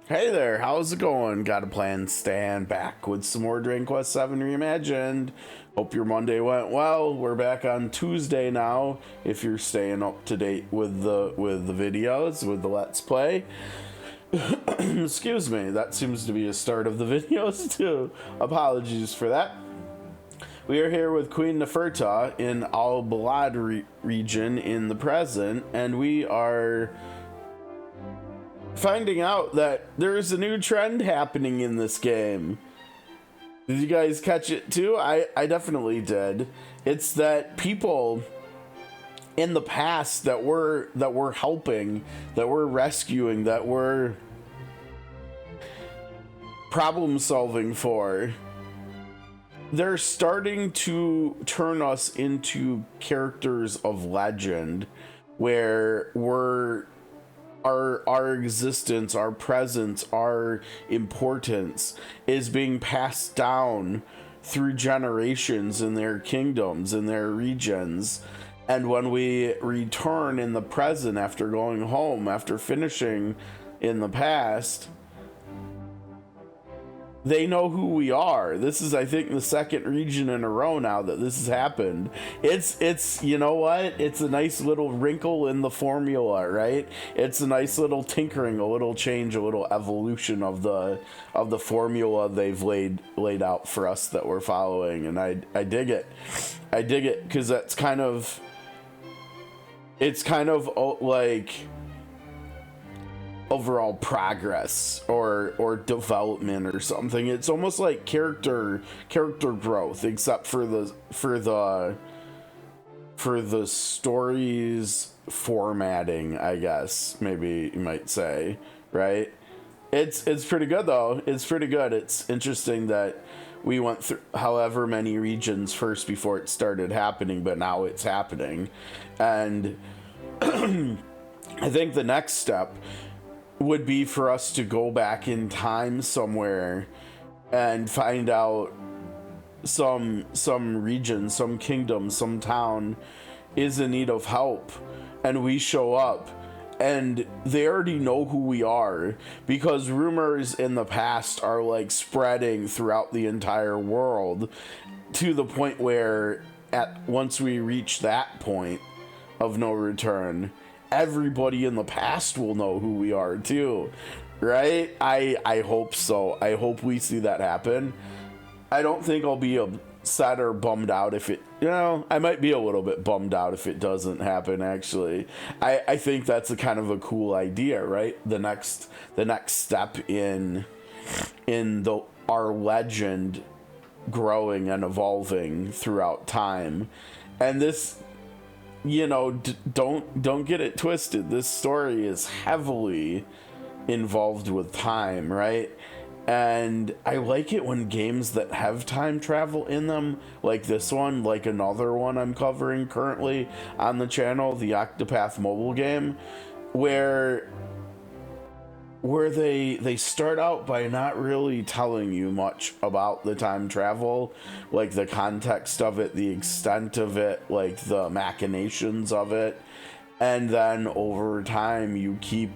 Hey there, how's it going? Got a plan? Stand back with some more Dragon Quest VII Reimagined. Hope your Monday went well. We're back on Tuesday now. If you're staying up to date with the videos, with the Let's Play. Excuse me, that seems to be a start of the videos too. Apologies for that. We are here with Queen Neferta in Al Balad region in the present, and we are finding out that there's a new trend happening in this game. Did you guys catch it too? I definitely did. It's that people in the past that we're helping, that we're rescuing, that we're problem solving for, they're starting to turn us into characters of legend where our existence, our presence, our importance is being passed down through generations in their kingdoms, in their regions. And when we return in the present after going home, after finishing in the past, they know who we are. This is, I think, the second region in a row now that this has happened. It's you know what? It's a nice little wrinkle in the formula, right? It's a nice little tinkering, a little change, a little evolution of the formula they've laid out for us that we're following, and I dig it. I dig it because it's kind of like overall progress or development or something. It's almost like character growth, except for the story's formatting, I guess, maybe you might say, right? It's pretty good though. It's pretty good. It's interesting that we went through however many regions first before it started happening, but now it's happening. And I think the next step would be for us to go back in time somewhere and find out some region, some kingdom, some town is in need of help, and we show up and they already know who we are, because rumors in the past are like spreading throughout the entire world to the point where once we reach that point of no return, everybody in the past will know who we are too, right? I hope so. I hope we see that happen. I don't think I'll be upset or bummed out if it, I might be a little bit bummed out if it doesn't happen, actually. I think that's a kind of a cool idea, right? The next step in our legend growing and evolving throughout time. And this, don't get it twisted. This story is heavily involved with time, right? And I like it when games that have time travel in them, like this one, like another one I'm covering currently on the channel, the Octopath mobile game, where they start out by not really telling you much about the time travel, like the context of it, the extent of it, like the machinations of it, and then over time you keep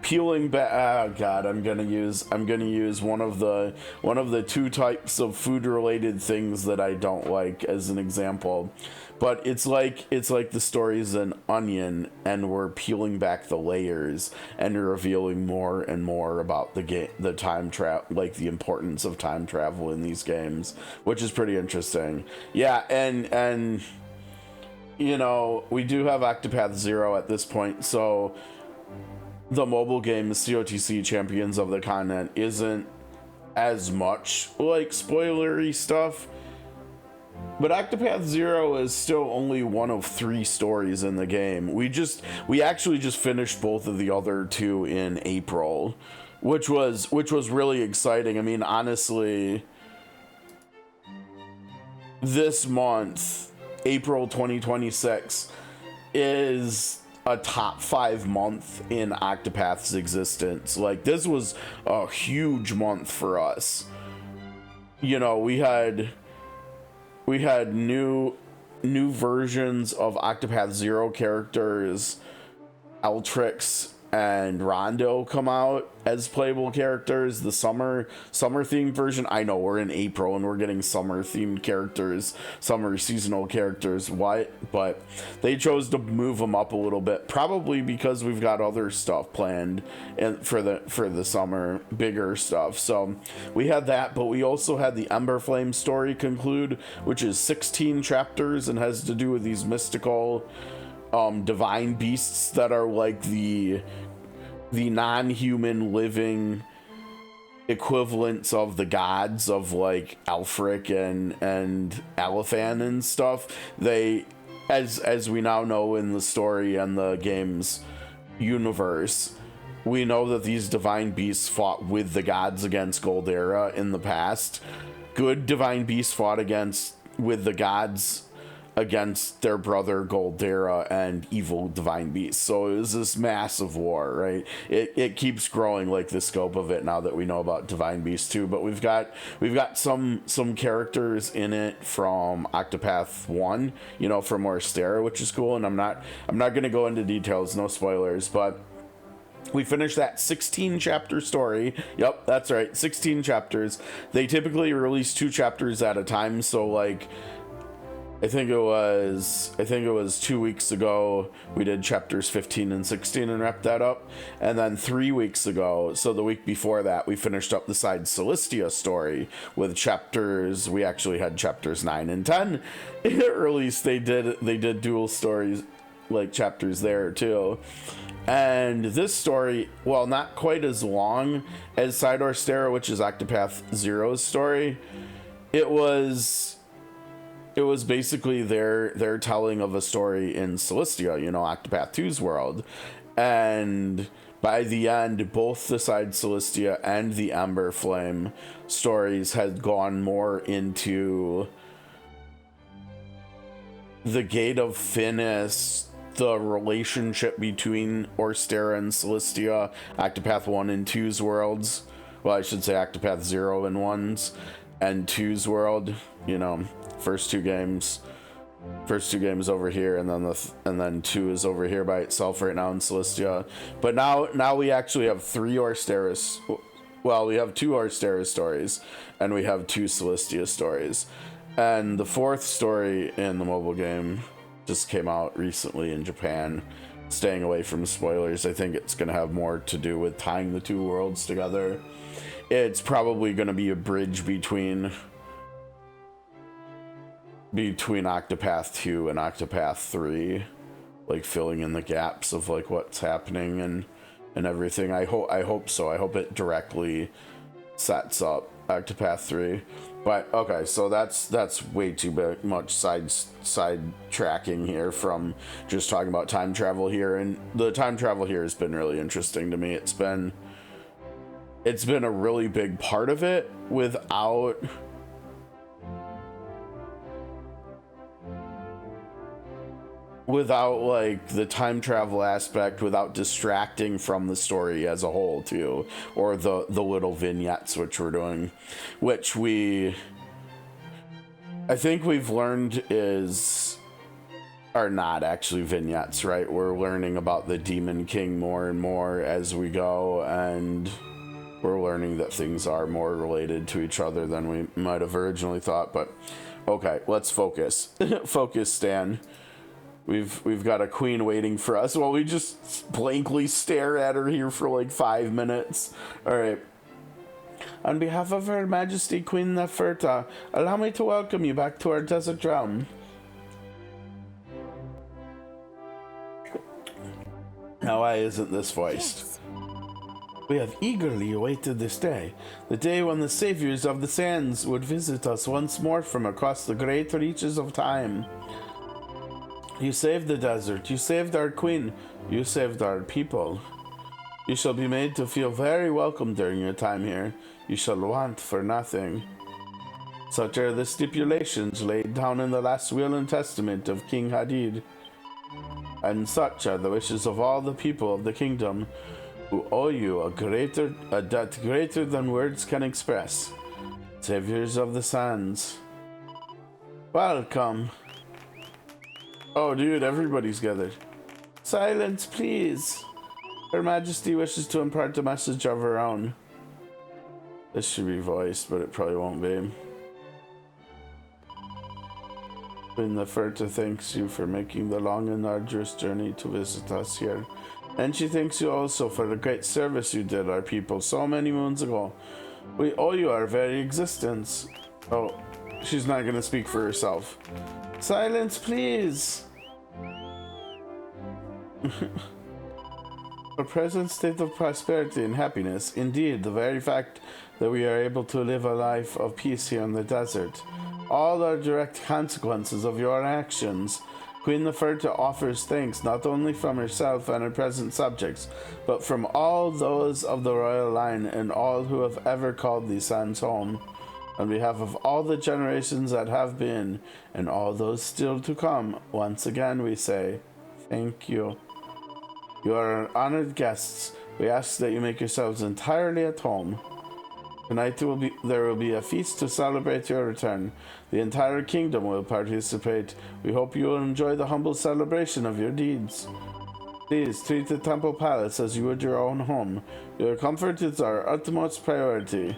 peeling back. Oh god, I'm gonna use one of the two types of food related things that I don't like as an example. But it's like the story's an onion, and we're peeling back the layers and revealing more and more about the time travel, like the importance of time travel in these games, which is pretty interesting. Yeah, and we do have Octopath Zero at this point, so the mobile game COTC Champions of the Continent isn't as much like spoilery stuff. But Octopath Zero is still only one of 3 stories in the game. We actually just finished both of the other 2 in April, which was really exciting. I mean, honestly, this month, April 2026, is a top 5 month in Octopath's existence. Like, this was a huge month for us. We had new versions of Octopath Zero characters. Altrix and Rondo come out as playable characters. The summer themed version. I know we're in April and we're getting summer themed characters, summer seasonal characters. But they chose to move them up a little bit, probably because we've got other stuff planned and for the summer, bigger stuff. So we had that, but we also had the Ember Flame story conclude, which is 16 chapters and has to do with these mystical divine beasts that are like the non-human living equivalents of the gods of like Alfric and Elephant and stuff. They, as we now know in the story and the game's universe, we know that these divine beasts fought with the gods against Goldera in the past. Good divine beasts fought with the gods against their brother Goldera and evil divine beasts. So it was this massive war, right? It keeps growing, like the scope of it, now that we know about divine beasts too. But we've got some characters in it from Octopath 1, you know, from Orstera, which is cool. And I'm not going to go into details, no spoilers, but we finished that 16 chapter story. Yep, that's right, 16 chapters. They typically release 2 chapters at a time, so like I think it was 2 weeks ago we did chapters 15 and 16 and wrapped that up, and then 3 weeks ago, so the week before that, we finished up the side Celestia story with chapters. We actually had chapters 9 and 10 released. They did dual stories, like chapters there too. And this story, well, not quite as long as Side Orstera, which is Octopath Zero's story. It was basically their telling of a story in Celestia, you know, Octopath 2's world. And by the end, both the Side Celestia and the Ember Flame stories had gone more into the Gate of Finis, the relationship between Orstera and Celestia, Octopath 1 and 2's worlds. Well, I should say Octopath 0 and 1's and 2's world, you know. First two games over here, and then 2 is over here by itself right now in Celestia. But now we actually have 3 Orsteras. Well, we have 2 Orstera stories, and we have 2 Celestia stories, and the 4th story in the mobile game just came out recently in Japan. Staying away from spoilers, I think it's gonna have more to do with tying the 2 worlds together. It's probably gonna be a bridge between Octopath 2 and Octopath 3, like filling in the gaps of like what's happening and everything. I hope so. I hope it directly sets up Octopath 3. But okay, so that's way too much side tracking here from just talking about time travel here. And the time travel here has been really interesting to me. It's been a really big part of it without like the time travel aspect, without distracting from the story as a whole too, or the little vignettes which we're doing, which I think we've learned are not actually vignettes, right? We're learning about the Demon King more and more as we go, and we're learning that things are more related to each other than we might have originally thought. But okay, let's focus. Focus, Stan. We've got a queen waiting for us while we just blankly stare at her here for like 5 minutes. All right. On behalf of Her Majesty Queen Neferta, allow me to welcome you back to our desert realm. Now, why isn't this voiced? We have eagerly awaited this day, the day when the saviors of the sands would visit us once more from across the great reaches of time. You saved the desert, you saved our queen, you saved our people. You shall be made to feel very welcome during your time here. You shall want for nothing. Such are the stipulations laid down in the last will and testament of King Hadid. And such are the wishes of all the people of the kingdom, who owe you a debt greater than words can express. Saviors of the sands, welcome. Oh, dude, everybody's gathered. Silence, please. Her Majesty wishes to impart a message of her own. This should be voiced, but it probably won't be. Queen Neferta thanks you for making the long and arduous journey to visit us here. And she thanks you also for the great service you did our people so many moons ago. We owe you our very existence. Oh, she's not going to speak for herself. Silence, please. Our present state of prosperity and happiness, indeed, the very fact that we are able to live a life of peace here in the desert, all are direct consequences of your actions. Queen Neferta offers thanks not only from herself and her present subjects, but from all those of the royal line and all who have ever called these sands home. On behalf of all the generations that have been, and all those still to come, once again we say, thank you. You are our honored guests. We ask that you make yourselves entirely at home. Tonight there will be a feast to celebrate your return. The entire kingdom will participate. We hope you will enjoy the humble celebration of your deeds. Please treat the temple palace as you would your own home. Your comfort is our utmost priority.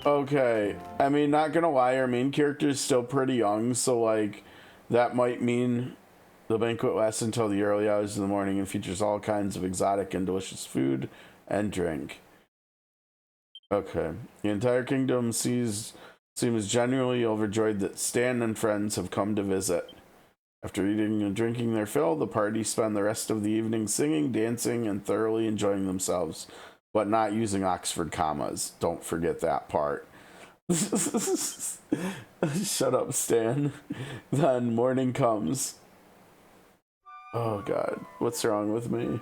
Okay, I mean, not gonna lie, our main character is still pretty young, so like, that might mean the banquet lasts until the early hours of the morning and features all kinds of exotic and delicious food and drink. Okay. The entire kingdom seems genuinely overjoyed that Stan and friends have come to visit. After eating and drinking their fill, the party spend the rest of the evening singing, dancing, and thoroughly enjoying themselves, but not using Oxford commas. Don't forget that part. Shut up, Stan. Then morning comes. Oh god, what's wrong with me?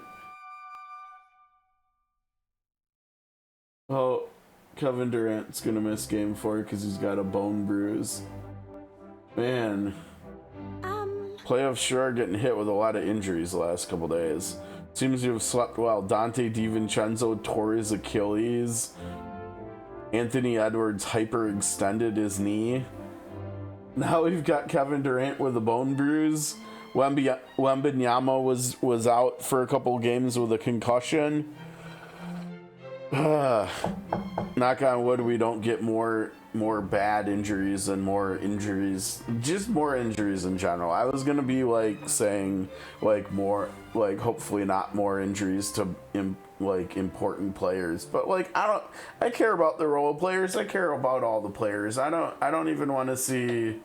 Oh, Kevin Durant's gonna miss game 4 because he's got a bone bruise. Man. Playoffs sure are getting hit with a lot of injuries the last couple days. Seems to have slept well. Dante DiVincenzo tore his Achilles. Anthony Edwards hyperextended his knee. Now we've got Kevin Durant with a bone bruise. Wembanyama was out for a couple games with a concussion. Knock on wood, we don't get more bad injuries and more injuries, just more injuries in general. I was gonna be like saying like more, like hopefully not more injuries to like important players, but like I care about the role players. I care about all the players. I don't even want to see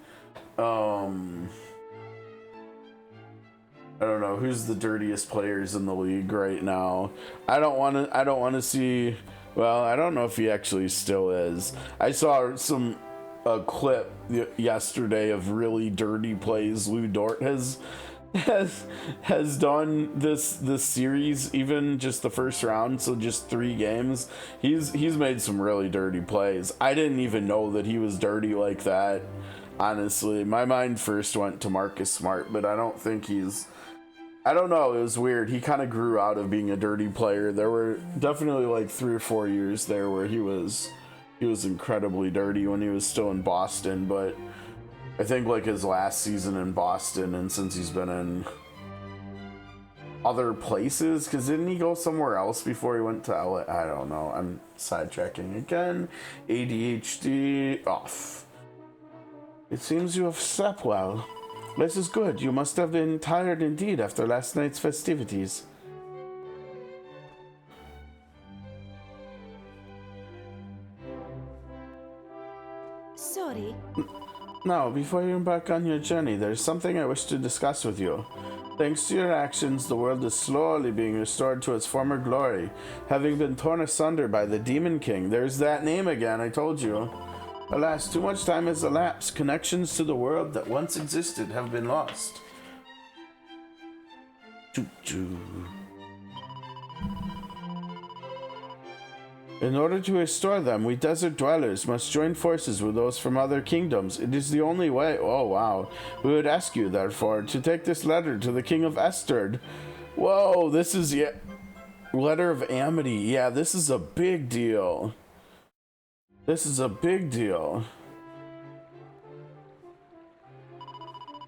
I don't know who's the dirtiest players in the league right now. I don't want to see. Well, I don't know if he actually still is. I saw a clip yesterday of really dirty plays Lou Dort has done this series, even just the first round, so just 3 games. He's made some really dirty plays. I didn't even know that he was dirty like that. Honestly, my mind first went to Marcus Smart, but I don't think he's. I don't know, it was weird. He kind of grew out of being a dirty player. There were definitely like 3 or 4 years there where he was incredibly dirty when he was still in Boston, but I think like his last season in Boston, and since he's been in other places, because didn't he go somewhere else before he went to LA? I don't know. I'm sidetracking again. ADHD off. It seems you have slept well. This is good. You must have been tired indeed after last night's festivities. Sorry. Now, before you embark on your journey, there's something I wish to discuss with you. Thanks to your actions, the world is slowly being restored to its former glory, having been torn asunder by the Demon King. There's that name again, I told you. Alas, too much time has elapsed. Connections to the world that once existed have been lost. Choo-choo. In order to restore them, we desert dwellers must join forces with those from other kingdoms. It is the only way. Oh, wow. We would ask you, therefore, to take this letter to the King of Esterd. Whoa, this is... Yeah, letter of amity. Yeah, this is a big deal. This is a big deal.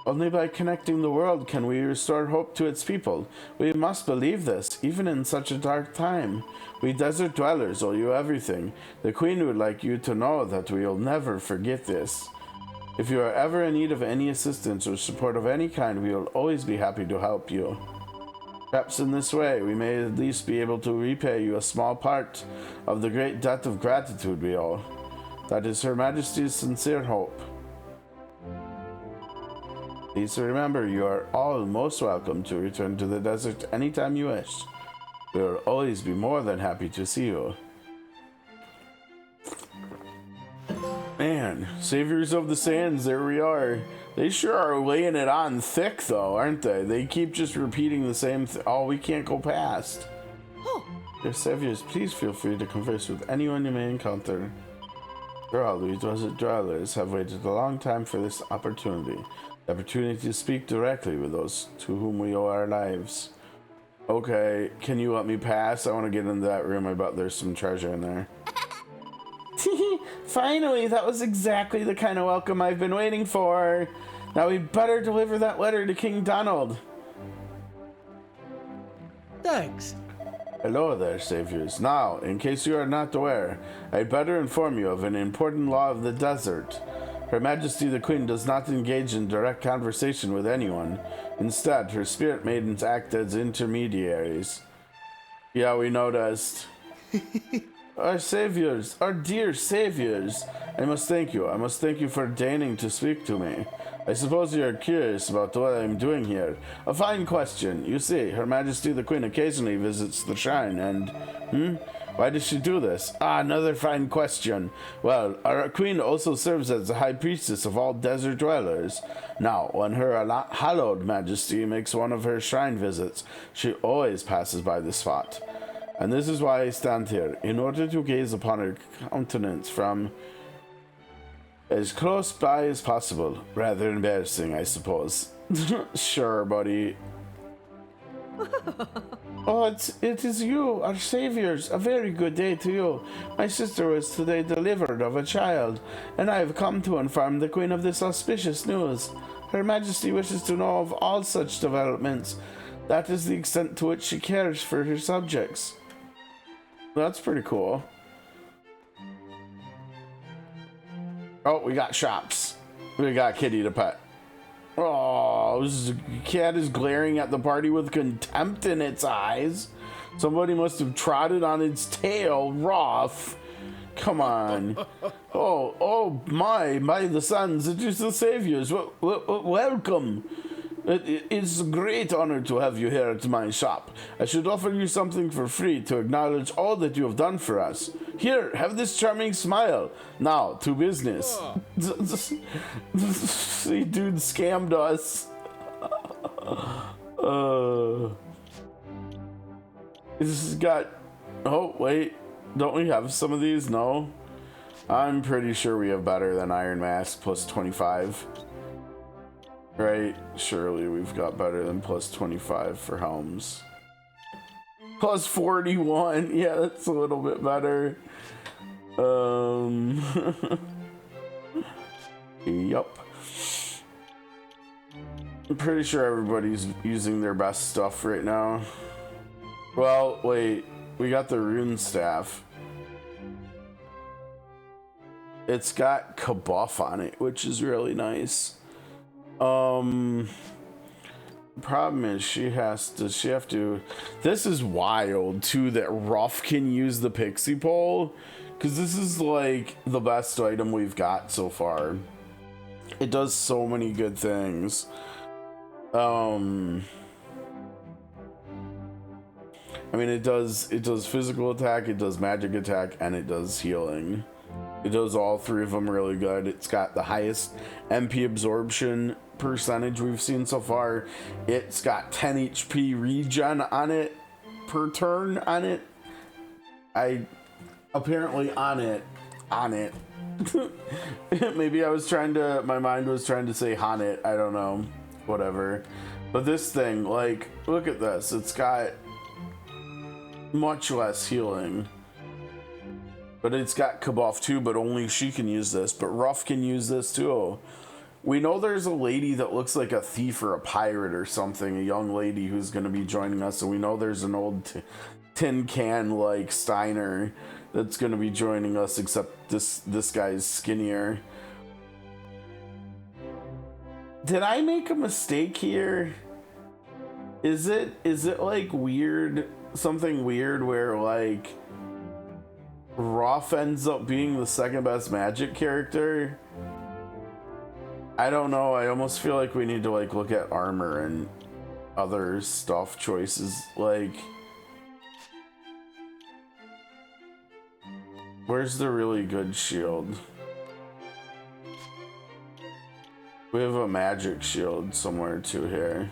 Only by connecting the world can we restore hope to its people. We must believe this, even in such a dark time. We desert dwellers owe you everything. The Queen would like you to know that we will never forget this. If you are ever in need of any assistance or support of any kind, we will always be happy to help you. Perhaps in this way, we may at least be able to repay you a small part of the great debt of gratitude we owe. That is Her Majesty's sincere hope. Please remember, you are all most welcome to return to the desert anytime you wish. We will always be more than happy to see you. Man, Saviors of the Sands, there we are. They sure are laying it on thick, though, aren't they? They keep just repeating the same oh, we can't go past. Oh. Dear Saviors, please feel free to converse with anyone you may encounter. For all, we desert dwellers have waited a long time for this opportunity. The opportunity to speak directly with those to whom we owe our lives. Okay, can you let me pass? I want to get into that room. I bet there's some treasure in there. Finally, that was exactly the kind of welcome I've been waiting for. Now we better deliver that letter to King Donald. Thanks. Hello there, Saviors. Now, in case you are not aware, I'd better inform you of an important law of the desert. Her Majesty the Queen does not engage in direct conversation with anyone. Instead, her spirit maidens act as intermediaries. Yeah, we noticed. Our saviors, our dear saviors, I must thank you. I must thank you for deigning to speak to me. I suppose you are curious about what I am doing here. A fine question. You see, Her Majesty the Queen occasionally visits the shrine and... Why does she do this? Another fine question. Well, our queen also serves as the high priestess of all desert dwellers. Now, when her hallowed majesty makes one of her shrine visits, she always passes by this spot. And this is why I stand here, in order to gaze upon her countenance from as close by as possible. Rather embarrassing, I suppose. Sure, buddy. Oh, it is you, our saviors. A very good day to you. My sister was today delivered of a child, and I have come to inform the Queen of this auspicious news. Her Majesty wishes to know of all such developments. That is the extent to which she cares for her subjects. That's pretty cool. Oh, we got shops. We got Kitty to pet. Oh, this cat is glaring at the party with contempt in its eyes. Somebody must have trotted on its tail, rough. Come on. Oh, my, the sons, it is the saviors. Welcome. It's a great honor to have you here at my shop. I should offer you something for free to acknowledge all that you have done for us. Here, have this charming smile. Now, to business. See, dude scammed us. This has got... Oh, wait. Don't we have some of these? No. I'm pretty sure we have better than Iron Mask plus 25. Right? Surely we've got better than plus 25 for helms. Plus 41. Yeah, that's a little bit better. Yup. I'm pretty sure everybody's using their best stuff right now. Well, wait. We got the rune staff. It's got kabuff on it, which is really nice. Problem is does she have to, this is wild too that Ruff can use the pixie pole, because this is like the best item we've got so far. It does so many good things. I mean, it does physical attack, it does magic attack, and it does healing. It does all three of them really good. It's got the highest MP absorption percentage we've seen so far. It's got 10 HP regen on it per turn on it. Apparently on it. Maybe my mind was trying to say on it. I don't know. Whatever. But this thing, like, look at this. It's got much less healing. But it's got kabuff too, but only she can use this. But Ruff can use this too. we know there's a lady that looks like a thief or a pirate or something, a young lady who's going to be joining us, and we know there's an old tin can like Steiner that's going to be joining us, except this guy's skinnier. Did I make a mistake here? Is it like weird, something weird where like Roth ends up being the second best magic character? I don't know. I almost feel like we need to like look at armor and other stuff choices. Like, where's the really good shield? We have a magic shield somewhere too here.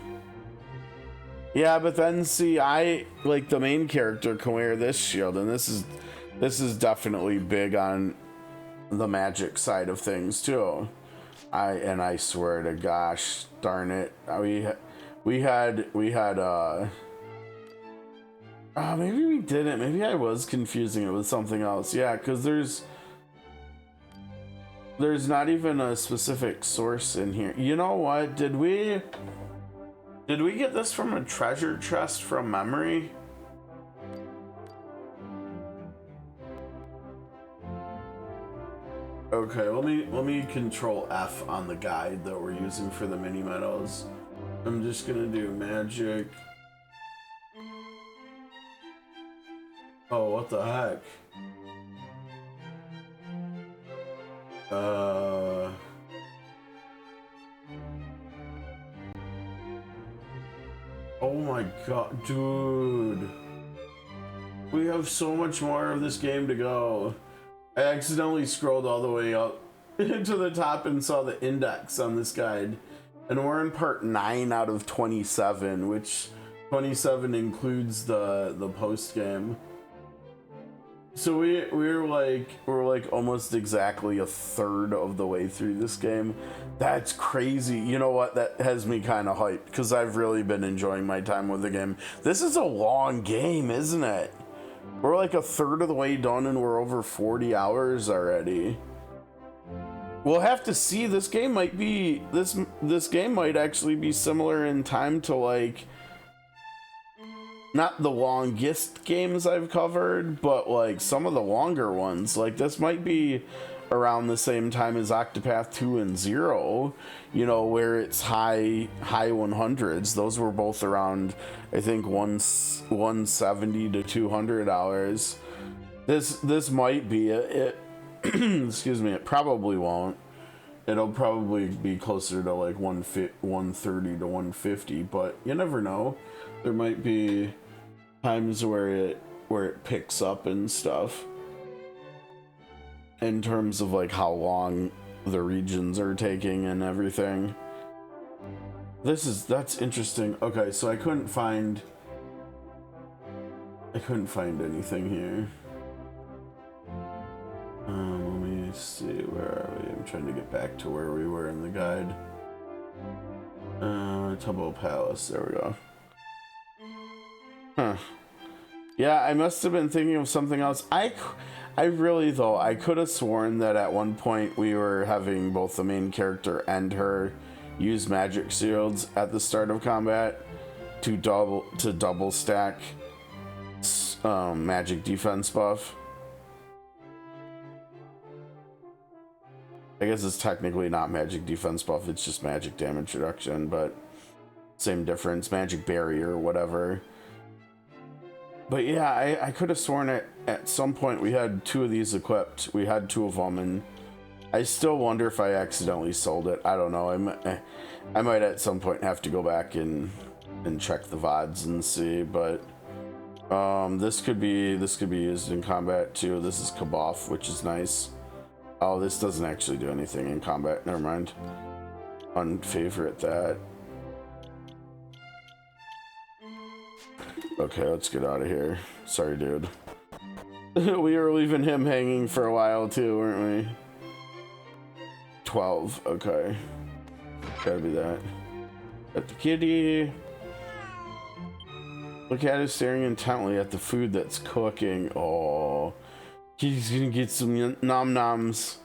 Yeah, but then see, I like the main character can wear this shield, and this is definitely big on the magic side of things too. I swear to gosh darn it, we had maybe we didn't, maybe I was confusing it with something else. Yeah, because there's not even a specific source in here. You know what, did we get this from a treasure chest from memory? Okay, let me control F on the guide that we're using for the mini medals. I'm just gonna do magic. Oh, what the heck? Oh my god, dude. We have so much more of this game to go. I accidentally scrolled all the way up to the top and saw the index on this guide. And we're in part 9 out of 27, which 27 includes the post game. So we're like almost exactly a third of the way through this game. That's crazy. You know what? That has me kind of hyped because I've really been enjoying my time with the game. This is a long game, isn't it? We're like a third of the way done and we're over 40 hours already. We'll have to see. This game might be this game might actually be similar in time to like not the longest games I've covered, but like some of the longer ones. Like this might be around the same time as Octopath 2 and 0, you know, where it's high 100s. Those were both around, I think, 170 to 200 hours. This might be it. Excuse me. It probably won't. It'll probably be closer to like 130 to 150, but you never know. There might be times where it picks up and stuff in terms of like how long the regions are taking and everything. That's interesting. Okay, so I couldn't find anything here. Let me see, where are we? I'm trying to get back to where we were in the guide. Tubbo Palace, there we go. Huh. Yeah, I must have been thinking of something else. I really, though, I could have sworn that at one point we were having both the main character and her use magic shields at the start of combat to double stack magic defense buff. I guess it's technically not magic defense buff, it's just magic damage reduction, but same difference, magic barrier or whatever. But yeah, I could have sworn at some point we had 2 of these equipped. We had 2 of them, and I still wonder if I accidentally sold it. I don't know. I might at some point have to go back and check the VODs and see. But this could be used in combat too. This is Kaboff, which is nice. Oh, this doesn't actually do anything in combat. Never mind. Unfavorite that. Okay, let's get out of here. Sorry, dude. We were leaving him hanging for a while too, weren't we? 12, okay. Gotta be that. Got the kitty. Look at it staring intently at the food that's cooking. Oh, he's gonna get some nom noms.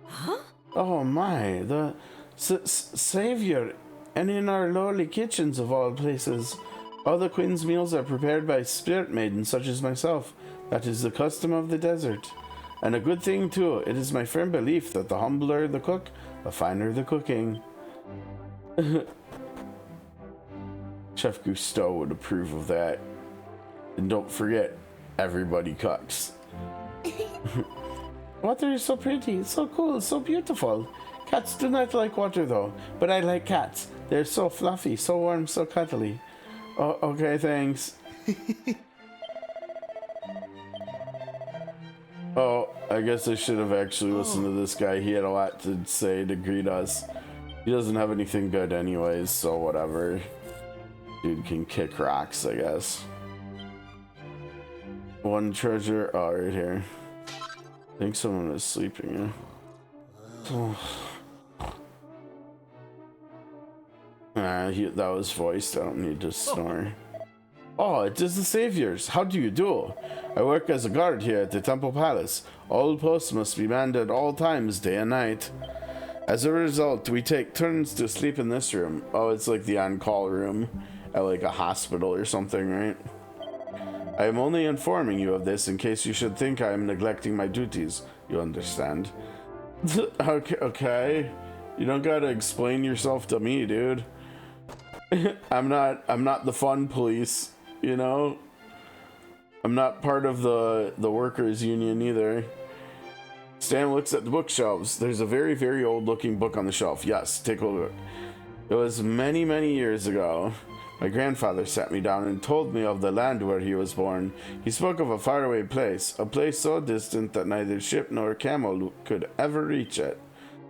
Huh? Oh my, the Savior, and in our lowly kitchens of all places, all the queen's meals are prepared by spirit maidens such as myself. That is the custom of the desert. And a good thing too. It is my firm belief that the humbler the cook, the finer the cooking. Chef Gusteau would approve of that. And don't forget, everybody cooks. Water is so pretty, it's so cool, it's so beautiful. Cats do not like water though, but I like cats. They're so fluffy, so warm, so cuddly. Oh, okay, thanks. Oh, I guess I should have actually listened to this guy. He had a lot to say to greet us. He doesn't have anything good anyways, so whatever. Dude can kick rocks, I guess. One treasure, oh, right here. I think someone is sleeping. That was voiced. I don't need to snore. Oh, it is the Saviors. How do you do? I work as a guard here at the Temple Palace. All posts must be manned at all times, day and night. As a result, we take turns to sleep in this room. Oh, it's like the on-call room at like a hospital or something, right? I am only informing you of this in case you should think I am neglecting my duties. You understand? Okay. You don't gotta explain yourself to me, dude. I'm not the fun police, you know? I'm not part of the workers union either. Stan looks at the bookshelves. There's a very, very old looking book on the shelf. Yes, take a look. It was many, many years ago. My grandfather sat me down and told me of the land where he was born. He spoke of a faraway place, a place so distant that neither ship nor camel could ever reach it.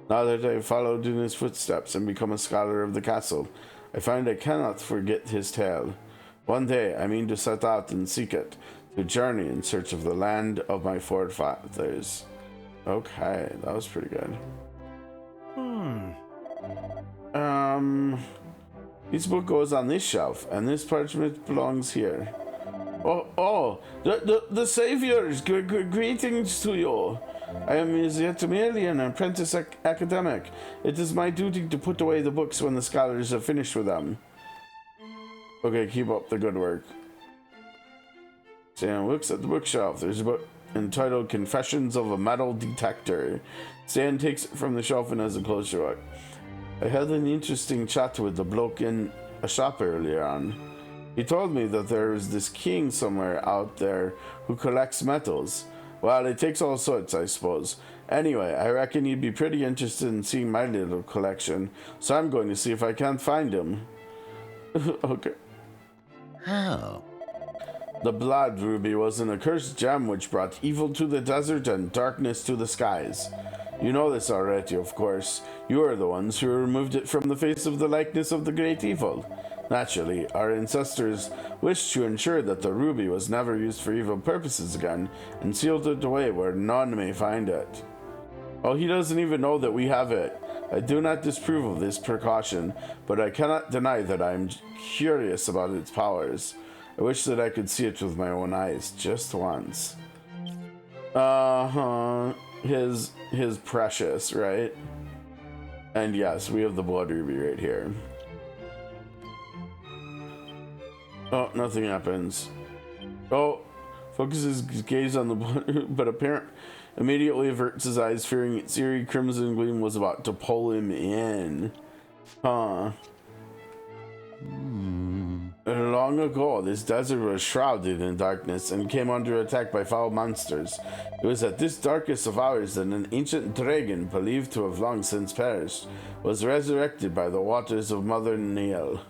Now that I have followed in his footsteps and become a scholar of the castle, I find I cannot forget his tale. One day I mean to set out and seek it, to journey in search of the land of my forefathers. Okay, that was pretty good. This book goes on this shelf, and this parchment belongs here. The Saviors, greetings to you. I am yet merely an apprentice academic. It is my duty to put away the books when the scholars have finished with them. Okay, keep up the good work. Stan looks at the bookshelf. There's a book entitled Confessions of a Metal Detector. Stan takes it from the shelf and has a closer look. I had an interesting chat with the bloke in a shop earlier on. He told me that there is this king somewhere out there who collects metals. Well, it takes all sorts, I suppose. Anyway, I reckon you'd be pretty interested in seeing my little collection, so I'm going to see if I can't find him. Okay. How? The blood ruby was an accursed gem which brought evil to the desert and darkness to the skies. You know this already, of course. You are the ones who removed it from the face of the likeness of the great evil. Naturally, our ancestors wished to ensure that the ruby was never used for evil purposes again, and sealed it away where none may find it. Oh, he doesn't even know that we have it. I do not disapprove of this precaution, but I cannot deny that I am curious about its powers. I wish that I could see it with my own eyes, just once. His precious, right? And yes, we have the blood ruby right here. Oh, nothing happens. Oh, focuses his gaze on the blood, but immediately averts his eyes, fearing its eerie crimson gleam was about to pull him in. Huh. Long ago, this desert was shrouded in darkness and came under attack by foul monsters. It was at this darkest of hours that an ancient dragon, believed to have long since perished, was resurrected by the waters of Mother Neil.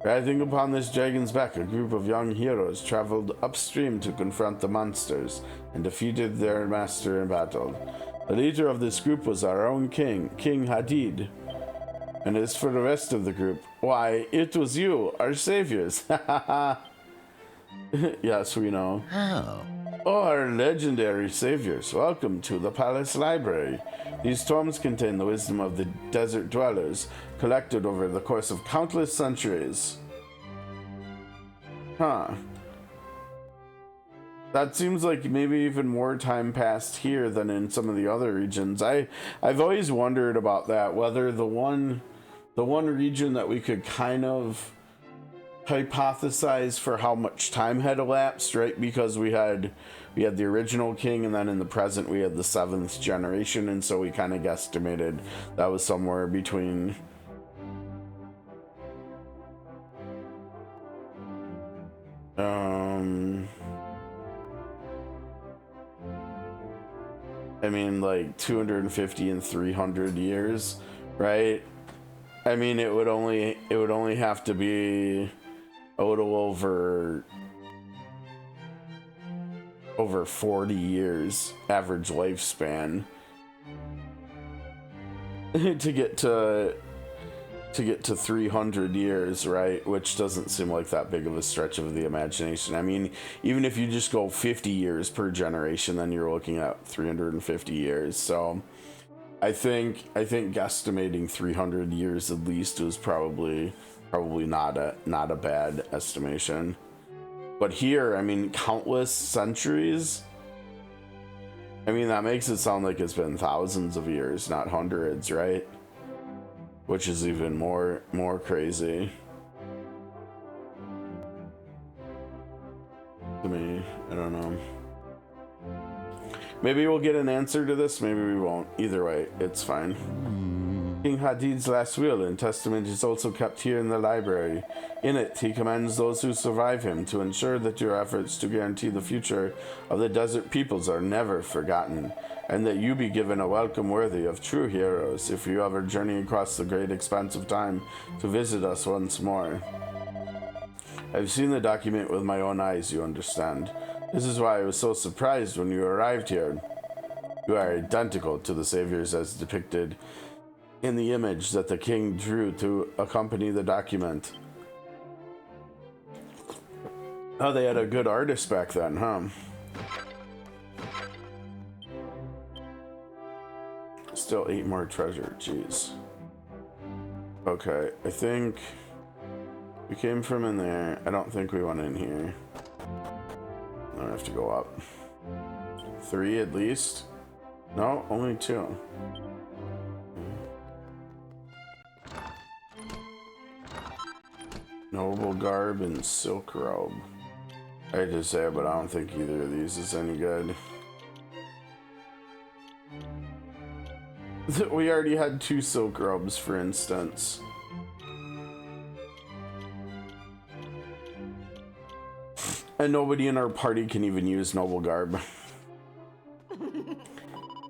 Riding upon this dragon's back, a group of young heroes traveled upstream to confront the monsters and defeated their master in battle. The leader of this group was our own king, King Hadid. And as for the rest of the group, why, it was you, our saviors. Yes, we know. How? Oh, our legendary saviors, welcome to the Palace Library. These tomes contain the wisdom of the desert dwellers, collected over the course of countless centuries. Huh. That seems like maybe even more time passed here than in some of the other regions. I've always wondered about that, whether the one region that we could kind of hypothesize for how much time had elapsed, right? Because we had the original king, and then in the present we had the 7th generation, and so we kind of guesstimated that was somewhere between I mean, like 250 and 300 years, right? I mean, it would only have to be a little over 40 years average lifespan to get to 300 years, right? Which doesn't seem like that big of a stretch of the imagination. I mean, even if you just go 50 years per generation, then you're looking at 350 years. So I think guesstimating 300 years at least is probably not a bad estimation. But here, I mean, countless centuries. I mean, that makes it sound like it's been thousands of years, not hundreds, right? Which is even more crazy to me. I don't know. Maybe we'll get an answer to this, maybe we won't. Either way, it's fine. King Hadid's last will and testament is also kept here in the library. In it, he commands those who survive him to ensure that your efforts to guarantee the future of the desert peoples are never forgotten, and that you be given a welcome worthy of true heroes if you ever journey across the great expanse of time to visit us once more. I've seen the document with my own eyes, you understand. This is why I was so surprised when you arrived here. You are identical to the saviors as depicted in the image that the king drew to accompany the document. Oh, they had a good artist back then, huh? Still 8 more treasure, jeez. Okay, I think we came from in there. I don't think we went in here. I have to go up. 3 at least? No, only 2. Noble garb and silk robe. I hate to say it, but I don't think either of these is any good. We already had 2 silk robes, for instance. And nobody in our party can even use noble garb.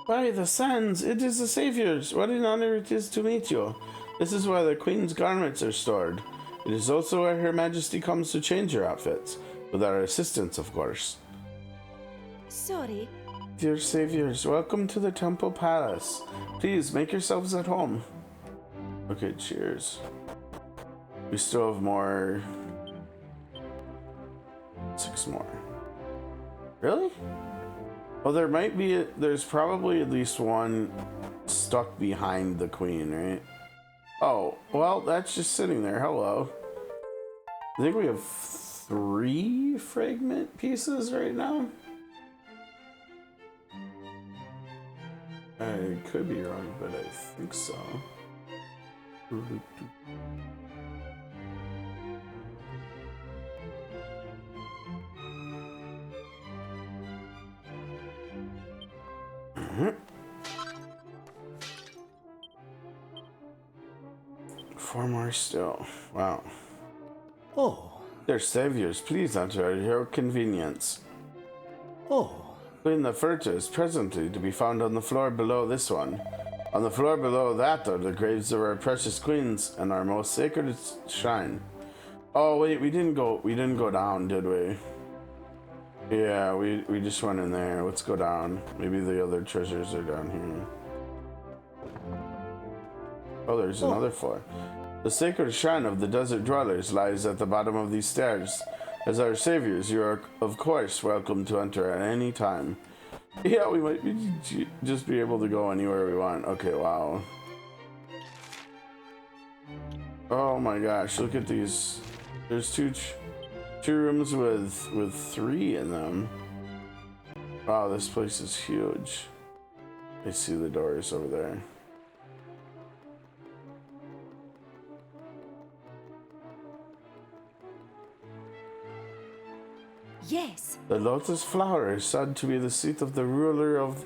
By the sands, it is the saviors. What an honor it is to meet you. This is where the queen's garments are stored. It is also where Her Majesty comes to change her outfits, with our assistance, of course. Sorry. Dear saviors, welcome to the Temple Palace. Please make yourselves at home. Okay, cheers. We still have more. 6 more. Really? Well, there's probably at least one stuck behind the queen, right? Oh, well, that's just sitting there. Hello. I think we have 3 fragment pieces right now. I could be wrong, but I think so. Four more still. Wow. Oh. They're saviors. Please enter at your convenience. Oh. Queen Neferta is presently to be found on the floor below this one. On the floor below that are the graves of our precious queens and our most sacred shrine. Oh wait, we didn't go down, did we? Yeah, we just went in there. Let's go down. Maybe the other treasures are down here. Oh, there's another floor. The sacred shrine of the desert dwellers lies at the bottom of these stairs. As our saviors, you are, of course, welcome to enter at any time. Yeah, we might just be able to go anywhere we want. Okay, wow. Oh my gosh, look at these. There's two rooms with 3 in them. Wow, this place is huge. I see the doors over there. Yes. The lotus flower is said to be the seat of the ruler of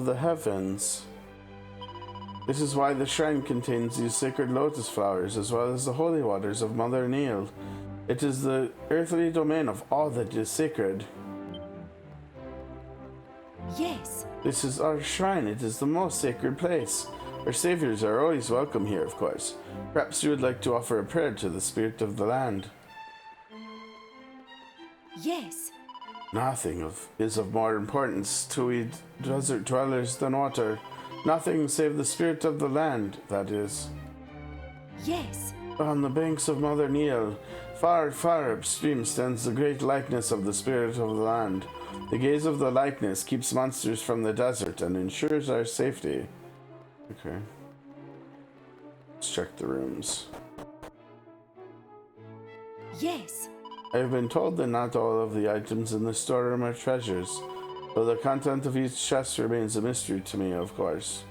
the heavens. This is why the shrine contains these sacred lotus flowers, as well as the holy waters of Mother Neil. It is the earthly domain of all that is sacred. Yes. This is our shrine. It is the most sacred place. Our saviors are always welcome here, of course. Perhaps you would like to offer a prayer to the spirit of the land. Yes. Nothing is of more importance to we desert dwellers than water. Nothing save the spirit of the land, that is. Yes. On the banks of Mother Neil, far, far upstream stands the great likeness of the spirit of the land. The gaze of the likeness keeps monsters from the desert and ensures our safety. Okay. Let's check the rooms. Yes. I have been told that not all of the items in the storeroom are treasures, though the content of each chest remains a mystery to me, of course.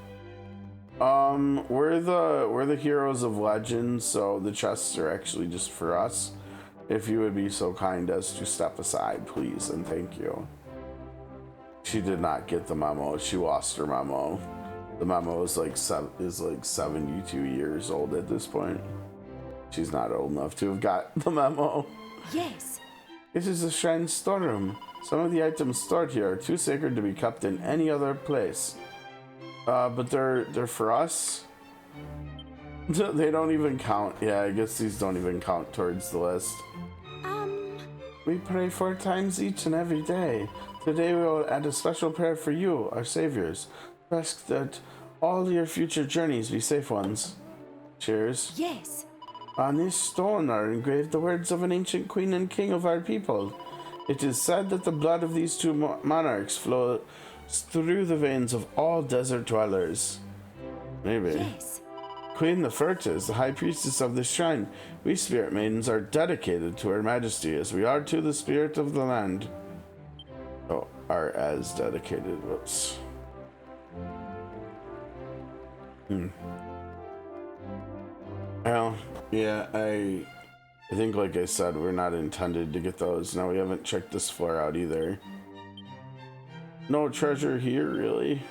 We're the heroes of legend, so the chests are actually just for us. If you would be so kind as to step aside, please, and thank you. She did not get the memo. She lost her memo. The memo is like 72 years old at this point. She's not old enough to have got the memo. Yes. This is the shrine storeroom. Some of the items stored here are too sacred to be kept in any other place. But they're for us. They don't even count. Yeah, I guess these don't even count towards the list. We pray 4 times each and every day. Today we will add a special prayer for you, our saviors. Ask that all your future journeys be safe ones. Cheers. Yes. On this stone are engraved the words of an ancient queen and king of our people. It is said that the blood of these two monarchs flows through the veins of all desert dwellers. Maybe. Yes. Queen Neferta, the high priestess of this shrine. We spirit maidens are dedicated to her majesty as we are to the spirit of the land. Oh, are as dedicated. Whoops. Well, yeah, I think, like I said, we're not intended to get those. Now, we haven't checked this floor out either. No treasure here, really?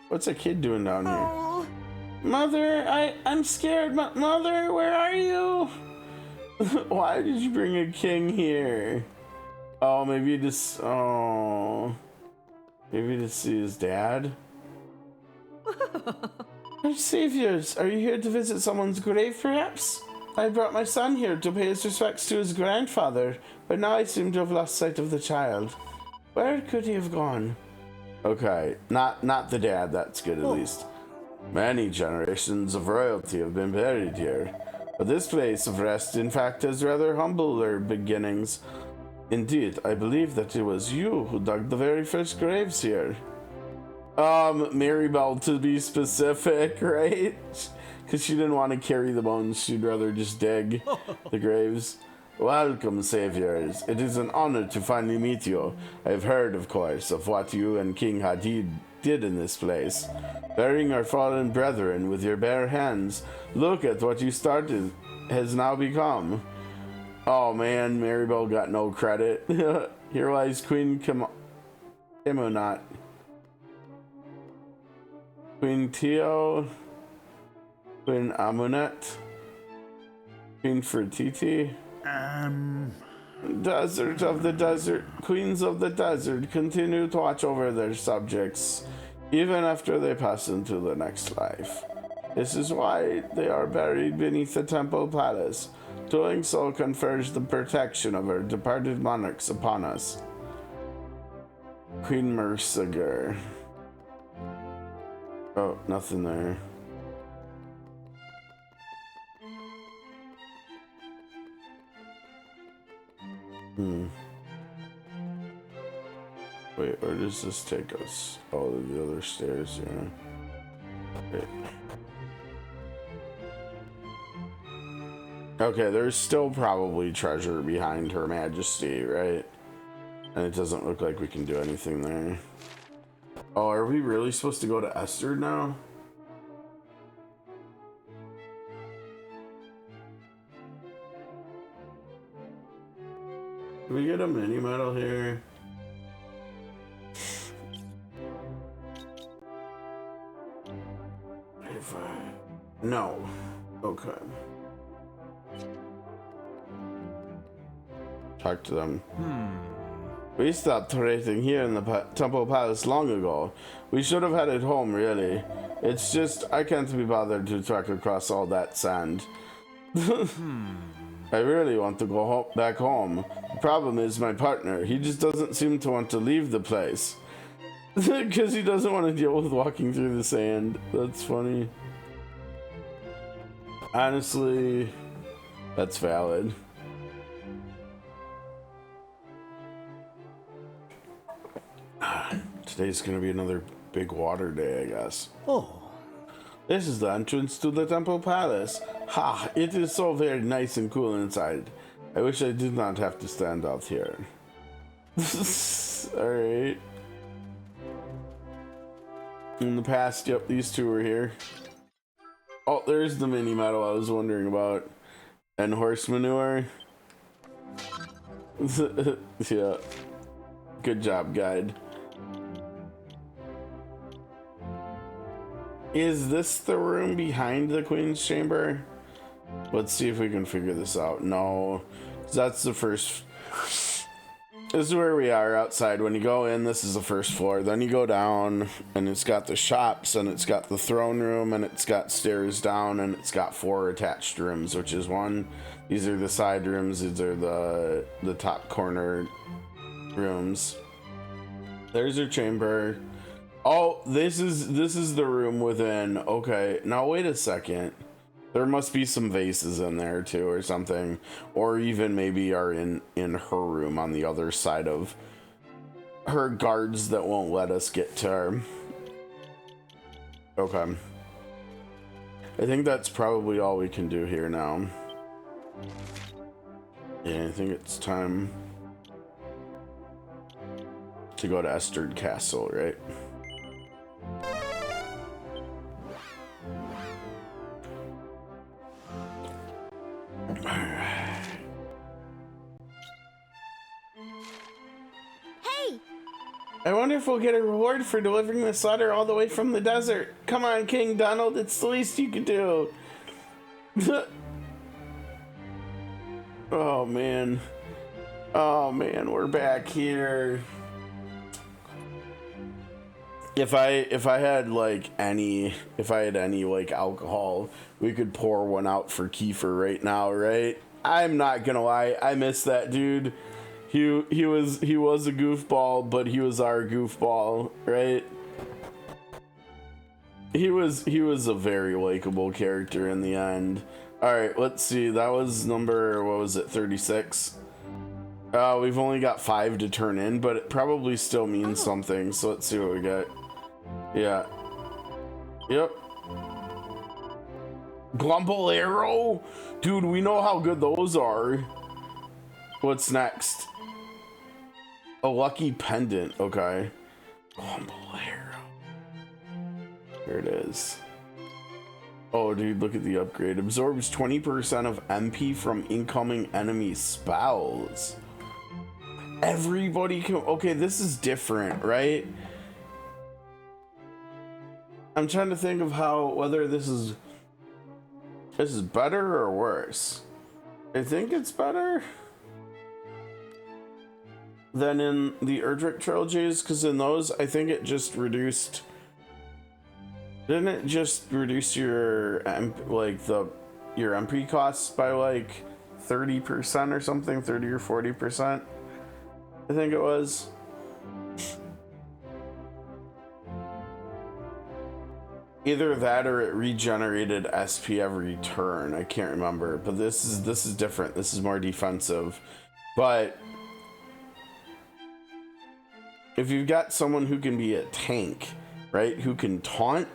What's a kid doing down here? Oh. Mother, I'm scared. Mother, where are you? Why did you bring a king here? Oh, maybe you just... Oh... Maybe to see his dad? Our saviors, are you here to visit someone's grave, perhaps? I brought my son here to pay his respects to his grandfather, but now I seem to have lost sight of the child. Where could he have gone? Okay, not the dad, that's good at least. Many generations of royalty have been buried here, but this place of rest, in fact, has rather humbler beginnings. Indeed, I believe that it was you who dug the very first graves here. Maribel, to be specific, right? Because she didn't want to carry the bones, she'd rather just dig the graves. Welcome, saviors. It is an honor to finally meet you. I've heard, of course, of what you and King Hadid did in this place. Burying our fallen brethren with your bare hands. Look at what you started has now become. Oh man, Maribel got no credit. Here lies Queen Kimonat. Queen Tio. Queen Amunet. Queen Fertiti. Desert of the desert, queens of the desert continue to watch over their subjects, even after they pass into the next life. This is why they are buried beneath the temple palace. Doing so confers the protection of our departed monarchs upon us. Queen Merciger. Oh, nothing there. Wait, where does this take us? Oh, the other stairs, yeah. Okay. Okay, there's still probably treasure behind Her Majesty, right? And it doesn't look like we can do anything there. Oh, are we really supposed to go to Esther now? Can we get a mini medal here? No. Okay. Talk to them. We stopped trading here in the Temple Palace long ago. We should have headed home, really. It's just, I can't be bothered to trek across all that sand. I really want to go back home. The problem is my partner. He just doesn't seem to want to leave the place. Because he doesn't want to deal with walking through the sand. That's funny. Honestly, that's valid. Today's gonna be another big water day, I guess. Oh. This is the entrance to the Temple Palace. Ha! It is so very nice and cool inside. I wish I did not have to stand out here. Alright. In the past, yep, these two were here. Oh, there's the mini medal I was wondering about. And horse manure. Yeah. Good job, guide. Is this the room behind the Queen's Chamber? Let's see if we can figure this out. No, that's the first. This is where we are outside. When you go in, this is the first floor. Then you go down, and it's got the shops, and it's got the throne room, and it's got stairs down, and it's got 4 attached rooms, which is one. These are the side rooms. These are the top corner rooms. There's your chamber. Oh, this is the room within. Okay, now wait a second. There must be some vases in there too or something. Or even maybe are in her room on the other side of her guards that won't let us get to her. Okay. I think that's probably all we can do here now. Yeah, I think it's time to go to Esther Castle, right? Hey! I wonder if we'll get a reward for delivering this letter all the way from the desert. Come on, King Donald, it's the least you can do. Oh man. Oh man, we're back here. If I had any like alcohol, we could pour one out for Kiefer right now, right? I'm not gonna lie, I miss that dude. He was a goofball, but he was our goofball, right? He was a very likable character in the end. All right, let's see. That was number, what was it, 36? We've only got 5 to turn in, but it probably still means something. So let's see what we get. Yeah. Yep. Glumble arrow? Dude, we know how good those are. What's next? A lucky pendant. Okay. Glumble arrow. There it is. Oh, dude, look at the upgrade. Absorbs 20% of MP from incoming enemy spells. Everybody can... Okay, this is different, right? I'm trying to think of whether this is better or worse. I think it's better than in the Erdrick trilogies, because in those, I think it just reduced... Didn't it just reduce your your MP costs by like 30% or something, 30 or 40%? I think it was. Either that or it regenerated SP every turn. I can't remember, but this is different. This is more defensive. But if you've got someone who can be a tank, right, who can taunt,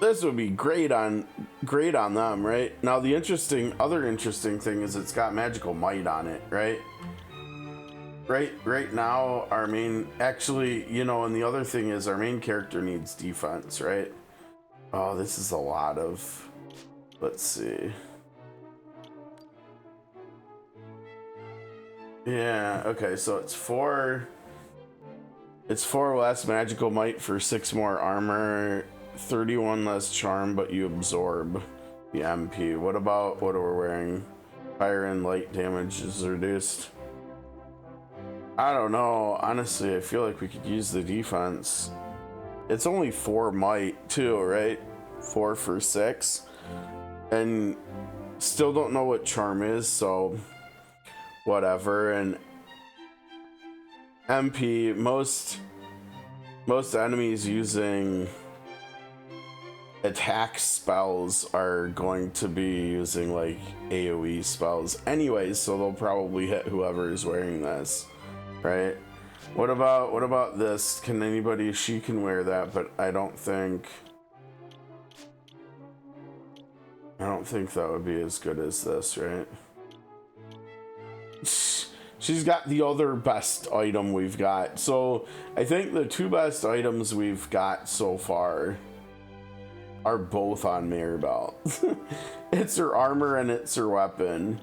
this would be great on them, right? Now the other interesting thing is it's got magical might on it, right? Right now our main, actually, you know, and the other thing is our main character needs defense, right? Oh, this is a lot of, let's see. Yeah, okay, so it's 4 less magical might for 6 more armor, 31 less charm, but you absorb the MP. What about what we're wearing? Fire and light damage is reduced. I don't know. Honestly, I feel like we could use the defense. It's only 4 might too, right? 4 for 6. And still don't know what charm is, so whatever. And MP, most enemies using attack spells are going to be using like AoE spells anyways, so they'll probably hit whoever is wearing this, right? What about this? Can anybody? She can wear that, but I don't think that would be as good as this, right? She's got the other best item we've got. So I think the 2 best items we've got so far are both on Mirabelle. It's her armor and it's her weapon.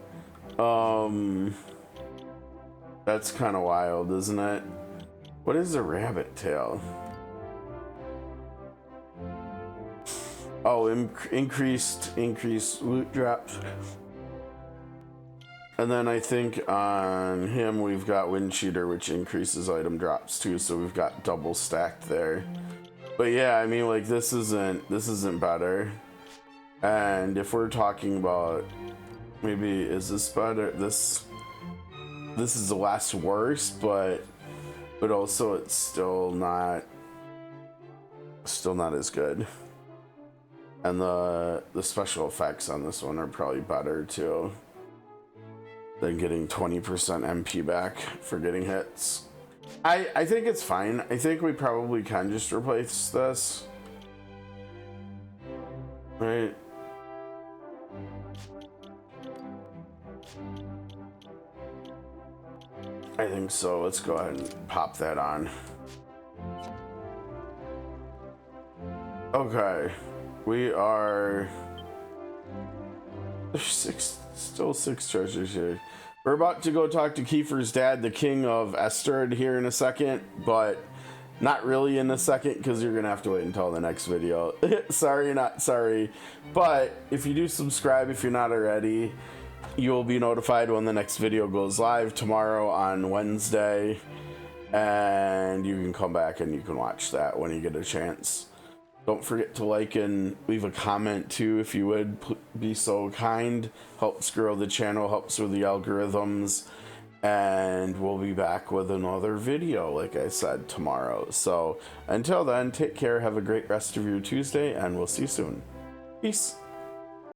That's kind of wild, isn't it? What is a rabbit tail? Oh, increased loot drops. And then I think on him we've got Wind Cheater, which increases item drops too, so we've got double stacked there. But yeah, I mean, like, this isn't better. And if we're talking about, maybe, is this better? This is the less worse, but also it's still not as good. And the special effects on this one are probably better too than getting 20% MP back for getting hits. I think it's fine. I think we probably can just replace this. Right? I think so. Let's go ahead and pop that on. Okay. We are... There's still 6 treasures here. We're about to go talk to Kiefer's dad, the king of Esterd, here in a second, but not really in a second because you're gonna have to wait until the next video. Sorry, not sorry. But if you do subscribe, if you're not already, you will be notified when the next video goes live tomorrow on Wednesday, and you can come back and you can watch that when you get a chance. Don't forget to like and leave a comment too, if you would be so kind. Helps grow the channel, helps with the algorithms, and we'll be back with another video, like I said, tomorrow. So until then, take care, have a great rest of your Tuesday, and we'll see you soon. Peace.